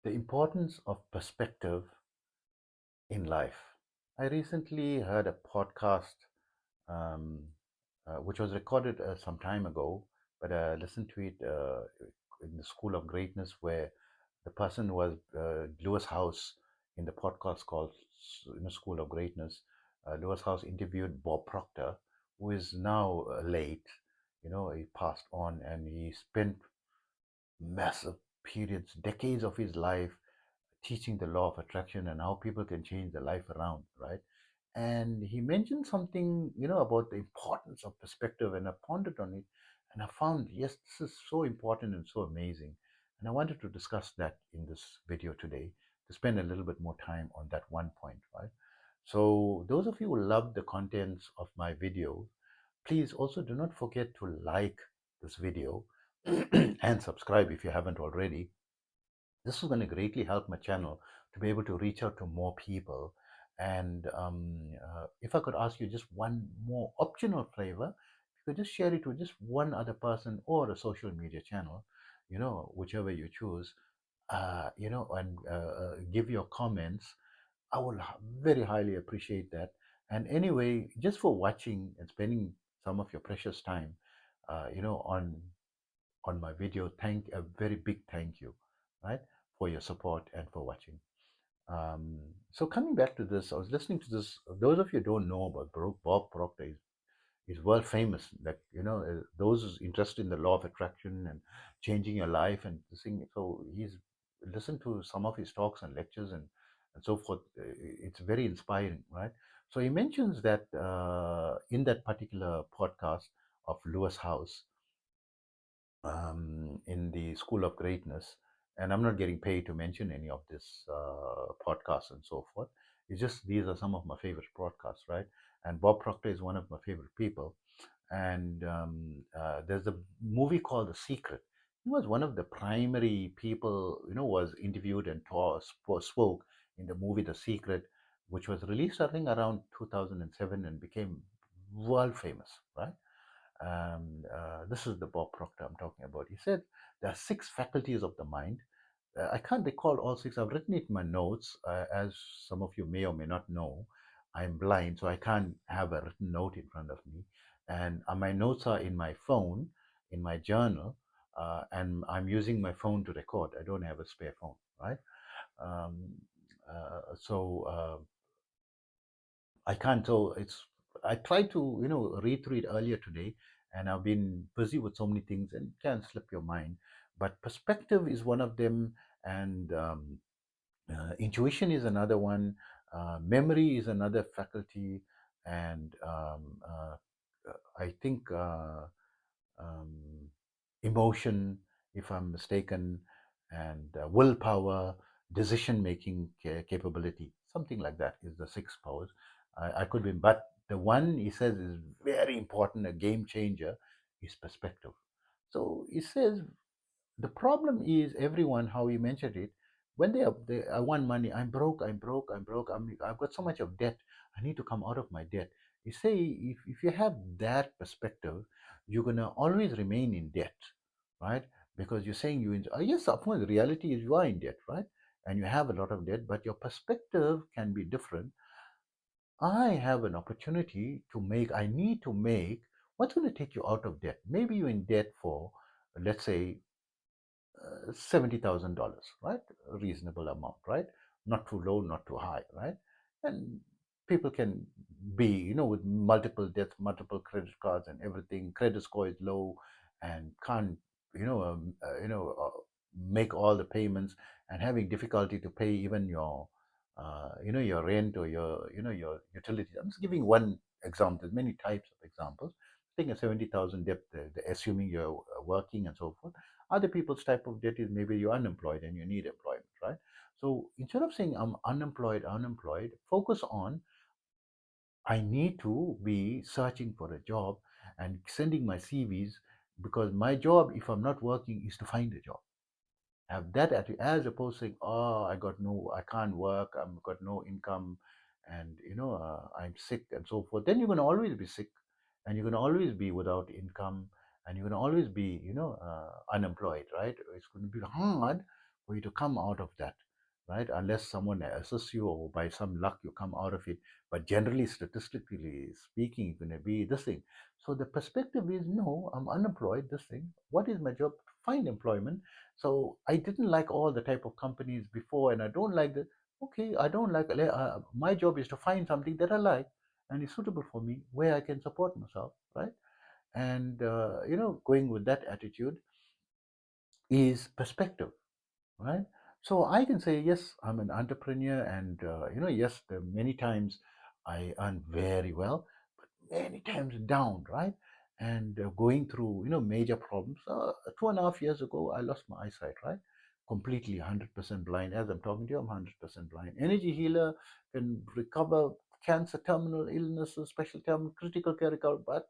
The importance of perspective in life. I recently heard a podcast um, which was recorded some time ago, but I listened to it in the School of Greatness, where the person was Lewis House in the podcast called School of Greatness. Lewis House interviewed Bob Proctor, who is now late. He passed on, and he spent massive periods, decades of his life teaching the law of attraction and how people can change their life around, right? And he mentioned something, about the importance of perspective, and I pondered on it, and I found, yes, this is so important and so amazing. And I wanted to discuss that in this video today, to spend a little bit more time on that one point, right? So those of you who love the contents of my videos, please also do not forget to like this video and subscribe if you haven't already. This is going to greatly help my channel to be able to reach out to more people. And if I could ask you just one more optional flavor, you could just share it with just one other person or a social media channel, whichever you choose, and give your comments. I will very highly appreciate that. And anyway, just for watching and spending some of your precious time, on my video, thank a very big thank you, right, for your support and for watching. Um, so coming back to this, I was listening to this. Those of you who don't know about Bob Proctor is world famous. That those interested in the law of attraction and changing your life and this thing. So he's listened to some of his talks and lectures and so forth. It's very inspiring, right? So he mentions that in that particular podcast of Lewis House, in the School of Greatness, and I'm not getting paid to mention any of this podcasts and so forth. It's just these are some of my favorite podcasts, right? And Bob Proctor is one of my favorite people. And there's a movie called The Secret. He was one of the primary people, was interviewed and spoke in the movie The Secret, which was released, I think, around 2007 and became world famous, right? This is the Bob Proctor I'm talking about. He said there are six faculties of the mind. I can't recall all six. I've written it in my notes. As some of you may or may not know, I'm blind, so I can't have a written note in front of me. And my notes are in my phone, in my journal, and I'm using my phone to record. I don't have a spare phone, right? Um, so I can't. So I tried to read through it earlier today, and I've been busy with so many things and it can slip your mind. But perspective is one of them, and intuition is another one. Memory is another faculty, and I think um, emotion, if I'm mistaken, and willpower, decision making capability, something like that is the six powers. I could be, but the one he says is very important, a game changer, is perspective. So he says the problem is everyone, how he mentioned it, when I want money, I'm broke, I've got so much of debt, I need to come out of my debt. You say if you have that perspective, you're gonna always remain in debt, right? Because you're saying yes, of course, the reality is you are in debt, right? And you have a lot of debt, but your perspective can be different. I have an opportunity to make, I need to make, what's going to take you out of debt? Maybe you're in debt for, let's say, $70,000, right? A reasonable amount, right? Not too low, not too high, right? And people can be, with multiple debts, multiple credit cards, and everything. Credit score is low, and can't, make all the payments, and having difficulty to pay even your rent or your utilities. I'm just giving one example. There's many types of examples. Taking a 70,000 debt, assuming you're working and so forth. Other people's type of debt is maybe you're unemployed and you need employment, right? So instead of saying I'm unemployed, focus on I need to be searching for a job and sending my CVs, because my job, if I'm not working, is to find a job. Have that as opposed to saying, oh, I can't work, I've got no income, and I'm sick and so forth. Then you're going to always be sick, and you're going to always be without income, and you're going to always be unemployed, right? It's going to be hard for you to come out of that, right? Unless someone assists you or by some luck you come out of it. But generally, statistically speaking, you're going to be this thing. So the perspective is, no, I'm unemployed, this thing. What is my job? Find employment. So I didn't like all the type of companies before, and I don't like the, okay, I don't like, my job is to find something that I like and is suitable for me where I can support myself, right? And, going with that attitude is perspective, right? So I can say, yes, I'm an entrepreneur, and yes, there are many times I earn very well, but many times down, right? And going through major problems. 2.5 years ago, I lost my eyesight, right? Completely 100% blind. As I'm talking to you, I'm 100% blind. Energy healer can recover cancer, terminal illnesses, special terminal, critical care recovery, but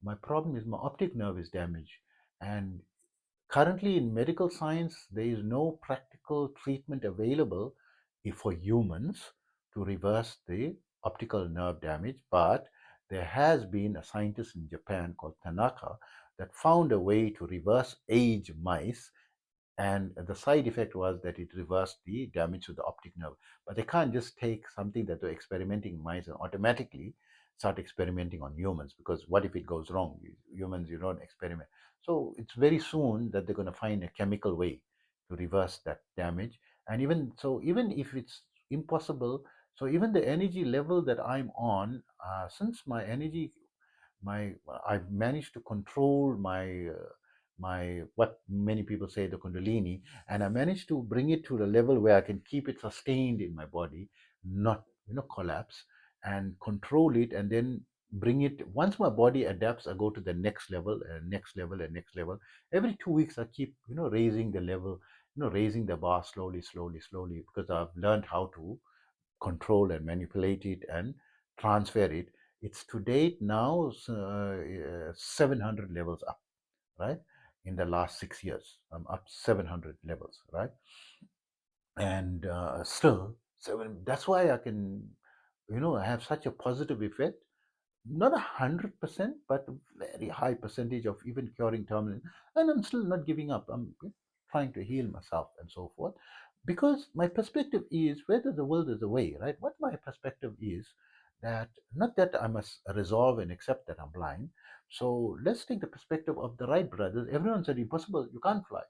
my problem is my optic nerve is damaged. And currently, in medical science, there is no practical treatment available for humans to reverse the optical nerve damage, but there has been a scientist in Japan called Tanaka that found a way to reverse age mice, and the side effect was that it reversed the damage to the optic nerve. But they can't just take something that they're experimenting in mice and automatically start experimenting on humans, because what if it goes wrong? Humans, you don't experiment. So it's very soon that they're going to find a chemical way to reverse that damage. And even so, even if it's impossible, so even the energy level that I'm on, since my energy, my I've managed to control my what many people say the kundalini, and I managed to bring it to the level where I can keep it sustained in my body, not collapse, and control it, and then bring it. Once my body adapts, I go to the next level and next level and next level. Every 2 weeks I keep raising the level, raising the bar slowly, slowly, slowly, because I've learned how to control and manipulate it and transfer it. It's to date now 700 levels up, right? In the last 6 years, I'm up 700 levels, right? And still, seven. That's why I can, have such a positive effect, not 100%, but a very high percentage of even curing terminal. And I'm still not giving up. I'm trying to heal myself and so forth, because my perspective is, whether the world is a way, right? What my perspective is, that not that I must resolve and accept that I'm blind. So let's take the perspective of the Wright brothers. Everyone said impossible, you can't fly.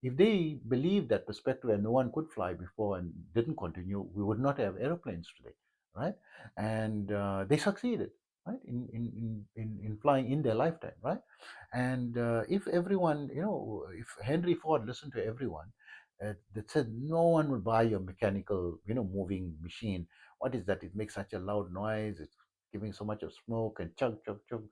If they believed that perspective and no one could fly before and didn't continue, we would not have airplanes today, right? And they succeeded, right, in flying in their lifetime, right? And if everyone, if Henry Ford listened to everyone, that said no one will buy your mechanical, moving machine. What is that? It makes such a loud noise. It's giving so much of smoke and chug, chug, chug.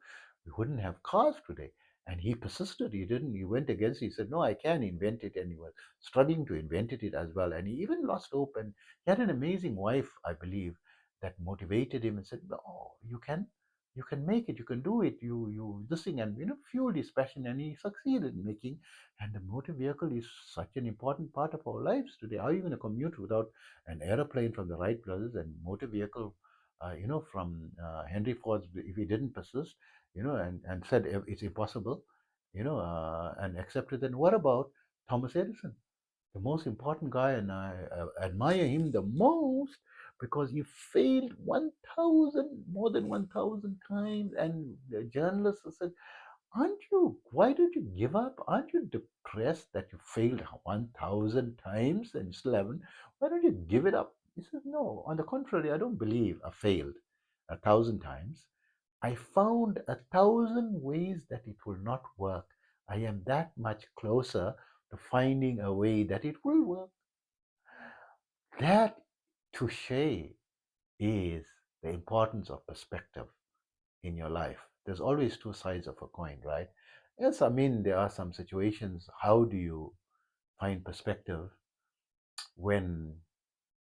We wouldn't have cars today. And he persisted. He didn't. He went against it. He said, "No, I can invent it." And he was struggling to invent it as well. And he even lost hope. And he had an amazing wife, I believe, that motivated him and said, "No, you can make it. You can do it. You this thing." And fueled his passion. And he succeeded in making. And the motor vehicle is such an important part of our lives today. How are you going to commute without an aeroplane from the Wright brothers and motor vehicle? From Henry Ford's, if he didn't persist, and said it's impossible, and accepted. Then what about Thomas Edison, the most important guy, and I admire him the most because he failed 1,000, more than 1,000 times, and the journalists said, "Aren't you? Why don't you give up? Aren't you depressed that you failed 1,000 times and you still haven't? Why don't you give it up?" He said, "No, on the contrary, I don't believe I failed 1,000 times. I found 1,000 ways that it will not work. I am that much closer to finding a way that it will work." That touche is the importance of perspective in your life. There's always two sides of a coin, right? Yes, I mean, there are some situations. How do you find perspective when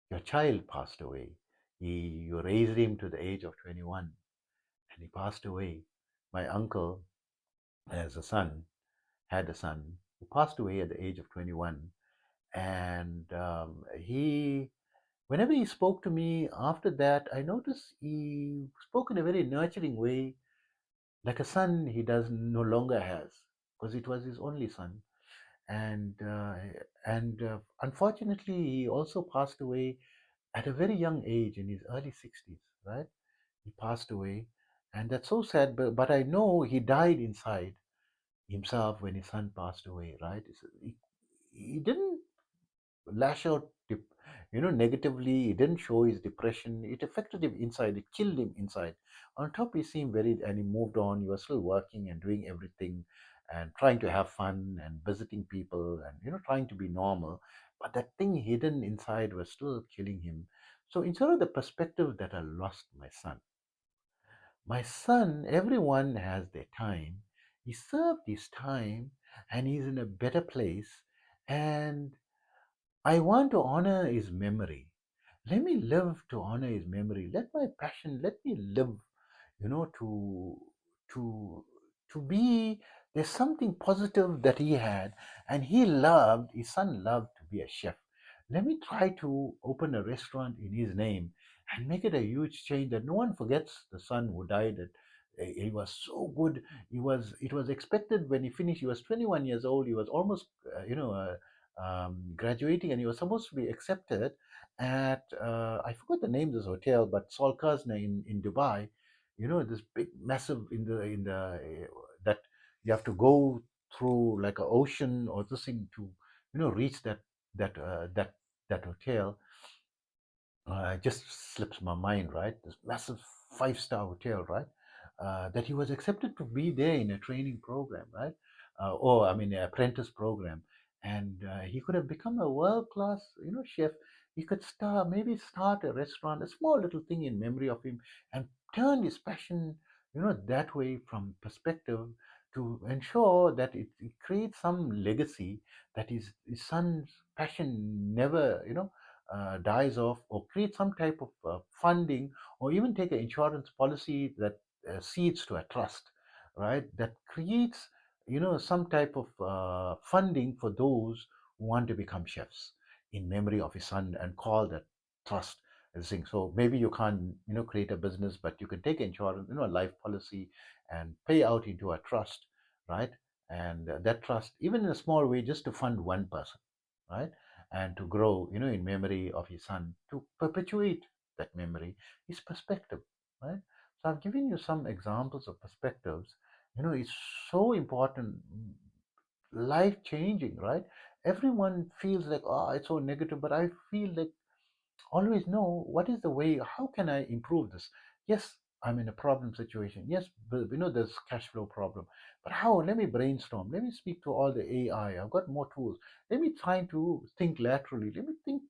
your child passed away? You raised him to the age of 21 and he passed away. My uncle has a son, had a son who passed away at the age of 21. And whenever he spoke to me after that, I noticed he spoke in a very nurturing way, like a son he does no longer has, because it was his only son. And unfortunately, he also passed away at a very young age, in his early 60s, right? He passed away, and that's so sad. But I know he died inside himself when his son passed away, right? He didn't lash out, negatively. He didn't show his depression. It affected him inside. It killed him inside. On top, he seemed very, and he moved on. He was still working and doing everything, and trying to have fun and visiting people, and trying to be normal. But that thing hidden inside was still killing him. So instead of the perspective that I lost my son, everyone has their time. He served his time, and he's in a better place. And I want to honor his memory. Let me live to honor his memory. Let my passion, let me live, you know, to to to be there's something positive that he had, and his son loved to be a chef. Let me try to open a restaurant in his name and make it a huge change that no one forgets the son who died he was so good. It was expected when he finished. He was 21 years old. He was almost graduating, and he was supposed to be accepted at I forgot the name of this hotel, but Solkazna in Dubai. This big massive in the that you have to go through like an ocean or this thing to reach that uh, that that hotel. It just slips my mind, right? This massive five-star hotel, right? That he was accepted to be there in a training program, right? Or I mean, an apprentice program, and he could have become a world-class, chef. He could maybe start a restaurant, a small little thing in memory of him, and turn his passion, that way from perspective to ensure that it creates some legacy that his son's passion never, dies off, or create some type of funding, or even take an insurance policy that seeds to a trust, right? That creates, some type of funding for those who want to become chefs in memory of his son, and call that trust as thing. So maybe you can't, create a business, but you can take insurance, a life policy, and pay out into a trust, right? And that trust, even in a small way, just to fund one person, right? And to grow, in memory of his son, to perpetuate that memory, his perspective, right? So I've given you some examples of perspectives. It's so important, life changing, right? Everyone feels like, oh, it's so negative, but I feel like always know what is the way, how can I improve this. Yes, I'm in a problem situation. Yes, but there's cash flow problem, but how? Let me brainstorm, let me speak to all the AI. I've got more tools. Let me try to think laterally. Let me think,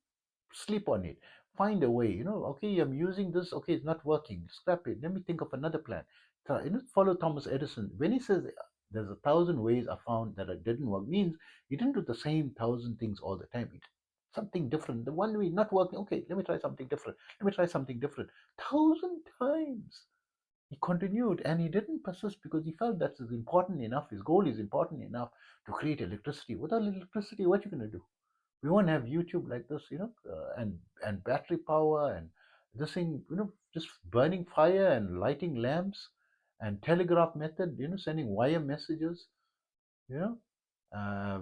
sleep on it, find a way. Okay, I'm using this, okay, it's not working, scrap it, let me think of another plan. So, follow Thomas Edison when he says there's 1,000 ways I found that it didn't work, means he didn't do the same 1,000 things all the time. He did something different. The one way not working, okay, let me try something different, let me try something different. 1,000 times he continued, and he didn't persist because he felt that is important enough, his goal is important enough to create electricity. Without electricity, what you going to do? We won't have YouTube like this, and battery power, and this thing, just burning fire and lighting lamps, and telegraph method, sending wire messages, you know,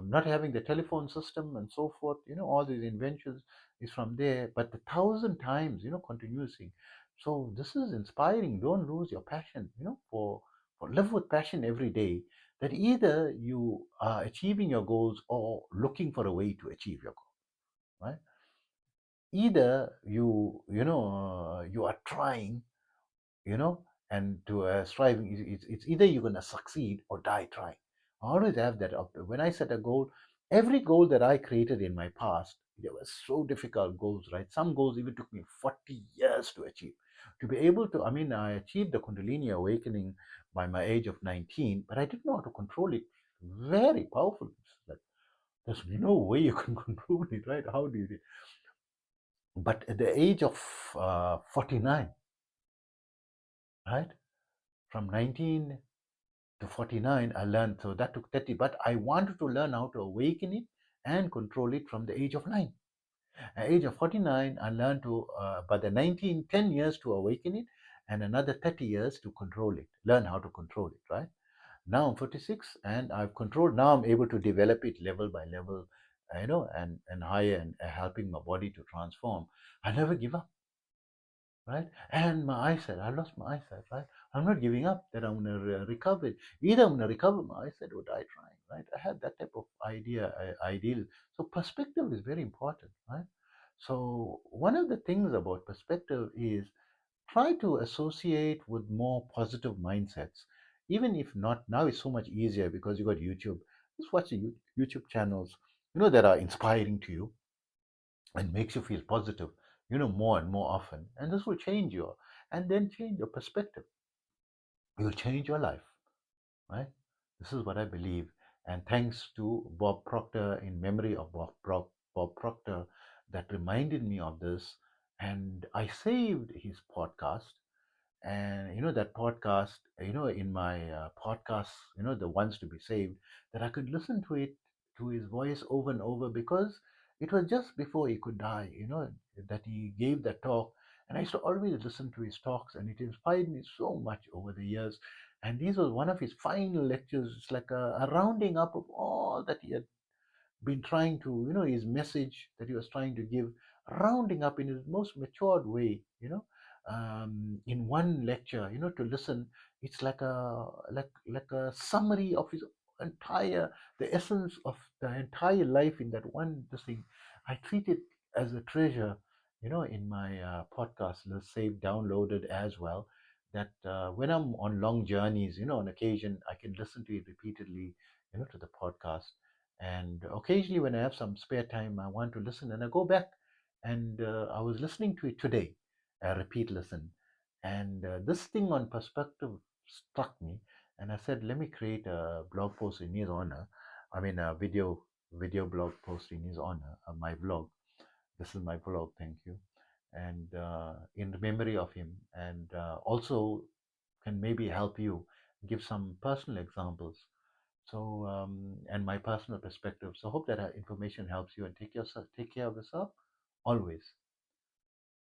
not having the telephone system and so forth. All these inventions is from there, but the 1,000 times, continuously. So this is inspiring. Don't lose your passion, for live with passion every day. That either you are achieving your goals or looking for a way to achieve your goal, right? Either you are trying, and to striving. It's either you're going to succeed or die trying. I always have that up. When I set a goal, every goal that I created in my past, they were so difficult goals, right? Some goals even took me 40 years to achieve. To be able to, I mean, I achieved the Kundalini awakening by my age of 19, but I didn't know how to control it. Very powerful. It's like, there's no way you can control it, right? How do you do? But at the age of 49, right? From 19 to 49, I learned. So that took 30. But I wanted to learn how to awaken it and control it from the age of 9. At age of 49, I learned to, by the 10 years to awaken it, and another 30 years to control it, learn how to control it, right? Now I'm 46 and I've controlled. Now I'm able to develop it level by level, and higher, and helping my body to transform. I never give up, right? And my eyesight, I lost my eyesight, right? I'm not giving up that I'm going to recover it. Either I'm going to recover my eyesight or die trying, right? I had that type of ideal. So perspective is very important, right? So one of the things about perspective is try to associate with more positive mindsets. Even if not, now it's so much easier because you got YouTube. Just watch the YouTube channels, that are inspiring to you and makes you feel positive, more and more often. And this will change and then change your perspective. It will change your life, right? This is what I believe. And thanks to Bob Proctor, in memory of Bob Proctor, that reminded me of this. And I saved his podcast, and that podcast, in my podcast, the ones to be saved, that I could listen to it, to his voice over and over, because it was just before he could die, that he gave that talk. And I used to always listen to his talks, and it inspired me so much over the years. And this was one of his final lectures. It's like a rounding up of all that he had been trying to, his message that he was trying to give, rounding up in his most matured way, in one lecture, to listen. It's like a summary of his entire, the essence of the entire life in that one this thing. I treat it as a treasure, in my podcast list, saved, downloaded as well. That when I'm on long journeys, on occasion, I can listen to it repeatedly, to the podcast. And occasionally, when I have some spare time, I want to listen, and I go back. And I was listening to it today, a repeat listen. And this thing on perspective struck me. And I said, let me create a blog post in his honor. I mean, a video blog post in his honor, my vlog. This is my vlog, thank you. And in the memory of him, and also can maybe help you give some personal examples, and my personal perspective. So hope that information helps you, and take care of yourself always.